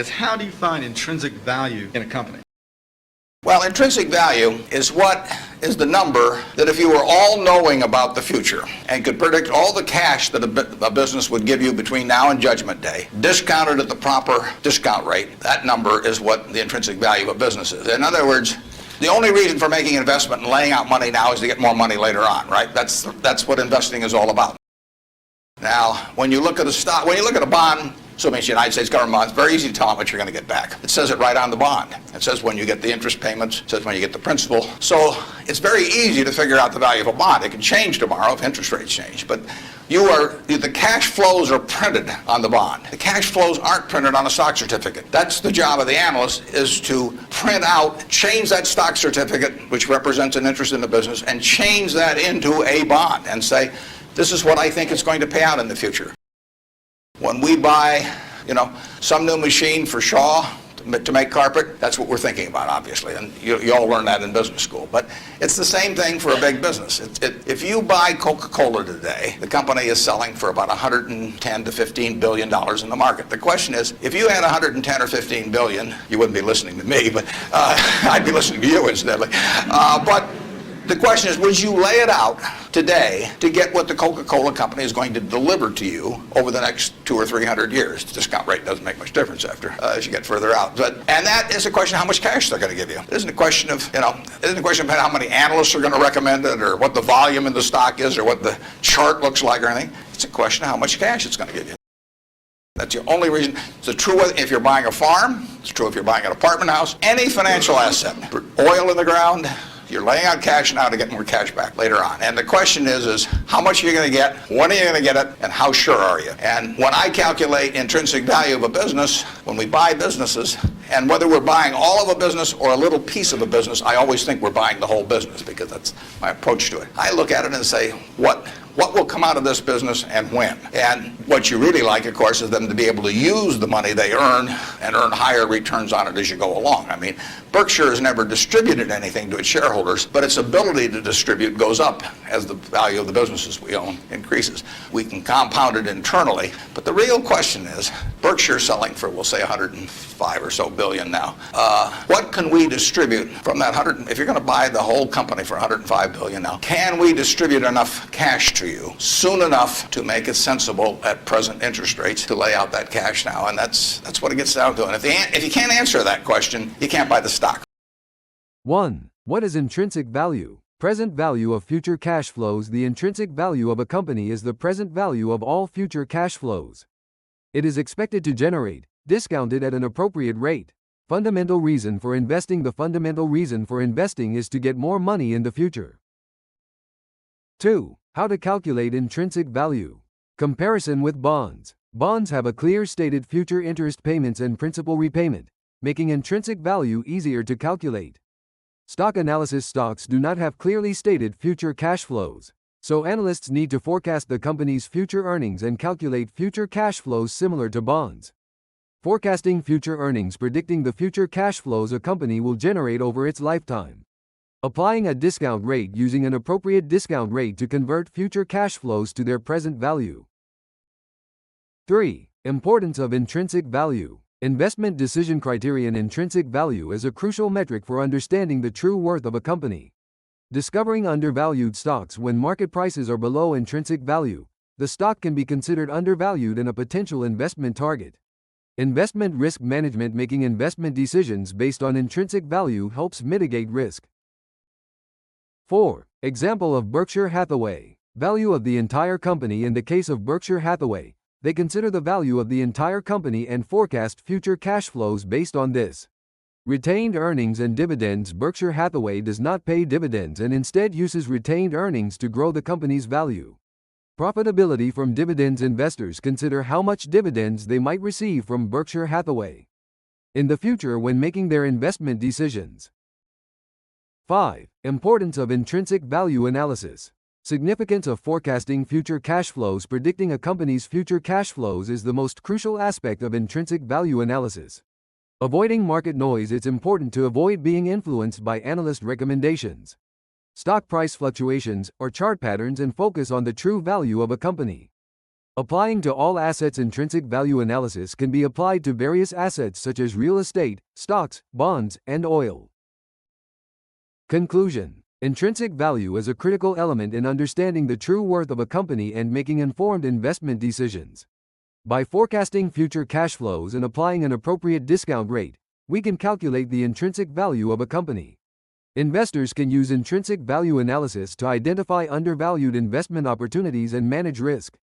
is how do you find intrinsic value in a company? Well, intrinsic value is what is the number that if you were all-knowing about the future and could predict all the cash that a business would give you between now and Judgment Day, discounted at the proper discount rate, that number is what the intrinsic value of a business is. In other words, the only reason for making an investment and laying out money now is to get more money later on, right? That's what investing is all about. Now, when you look at a bond, assuming it's the United States government bond, it's very easy to tell how much you're going to get back. It says it right on the bond. It says when you get the interest payments, it says when you get the principal. So it's very easy to figure out the value of a bond. It can change tomorrow if interest rates change. But the cash flows are printed on the bond. The cash flows aren't printed on a stock certificate. That's the job of the analyst, is to print out, change that stock certificate, which represents an interest in the business, and change that into a bond and say, this is what I think it's going to pay out in the future. When we buy, some new machine for Shaw to make carpet, that's what we're thinking about, obviously, and you all learn that in business school. But it's the same thing for a big business. If you buy Coca-Cola today, the company is selling for about $110 to $15 billion in the market. The question is, if you had 110 or 15 billion, you wouldn't be listening to me, but I'd be listening to you incidentally. But the question is, would you lay it out today to get what the Coca-Cola company is going to deliver to you over the next 200 or 300 years? The discount rate doesn't make much difference as you get further out. And that is a question of how much cash they're going to give you. It isn't a question of, how many analysts are going to recommend it or what the volume in the stock is or what the chart looks like or anything. It's a question of how much cash it's going to give you. That's the only reason. It's true if you're buying a farm. It's true if you're buying an apartment house. Any financial asset. Oil in the ground. You're laying out cash now to get more cash back later on. And the question is how much are you going to get, when are you going to get it, and how sure are you? And when I calculate intrinsic value of a business, when we buy businesses, and whether we're buying all of a business or a little piece of a business, I always think we're buying the whole business because that's my approach to it. I look at it and say, what will come out of this business and when? And what you really like, of course, is them to be able to use the money they earn and earn higher returns on it as you go along. I mean, Berkshire has never distributed anything to its shareholders, but its ability to distribute goes up as the value of the businesses we own increases. We can compound it internally, but the real question is, Berkshire's selling for, we'll say, 105 or so billion now. What can we distribute from that 100? If you're going to buy the whole company for 105 billion now, can we distribute enough cash to you soon enough to make it sensible at present interest rates to lay out that cash now? And that's what it gets down to. And if you can't answer that question, you can't buy the stock. 1. What is intrinsic value? Present value of future cash flows. The intrinsic value of a company is the present value of all future cash flows. It is expected to generate, discounted at an appropriate rate. Fundamental reason for investing. The fundamental reason for investing is to get more money in the future. 2. How to calculate intrinsic value. Comparison with bonds. Bonds have a clear stated future interest payments and principal repayment, making intrinsic value easier to calculate. Stock analysis. Stocks do not have clearly stated future cash flows, so analysts need to forecast the company's future earnings and calculate future cash flows similar to bonds. Forecasting future earnings. Predicting the future cash flows a company will generate over its lifetime. Applying a discount rate. Using an appropriate discount rate to convert future cash flows to their present value. 3. Importance of intrinsic value. Investment decision criterion. Intrinsic value is a crucial metric for understanding the true worth of a company. Discovering undervalued stocks. When market prices are below intrinsic value, the stock can be considered undervalued and a potential investment target. Investment risk management. Making investment decisions based on intrinsic value helps mitigate risk. 4. Example of Berkshire Hathaway. Value of the entire company. In the case of Berkshire Hathaway, they consider the value of the entire company and forecast future cash flows based on this. Retained earnings and dividends. Berkshire Hathaway does not pay dividends and instead uses retained earnings to grow the company's value. Profitability from dividends. Investors consider how much dividends they might receive from Berkshire Hathaway in the future when making their investment decisions. 5. Importance of intrinsic value analysis. Significance of forecasting future cash flows. Predicting a company's future cash flows is the most crucial aspect of intrinsic value analysis. Avoiding market noise. It's important to avoid being influenced by analyst recommendations, stock price fluctuations, or chart patterns and focus on the true value of a company. Applying to all assets intrinsic value analysis can be applied to various assets such as real estate, stocks, bonds, and oil. Conclusion. Intrinsic value is a critical element in understanding the true worth of a company and making informed investment decisions. By forecasting future cash flows and applying an appropriate discount rate, we can calculate the intrinsic value of a company. Investors can use intrinsic value analysis to identify undervalued investment opportunities and manage risk.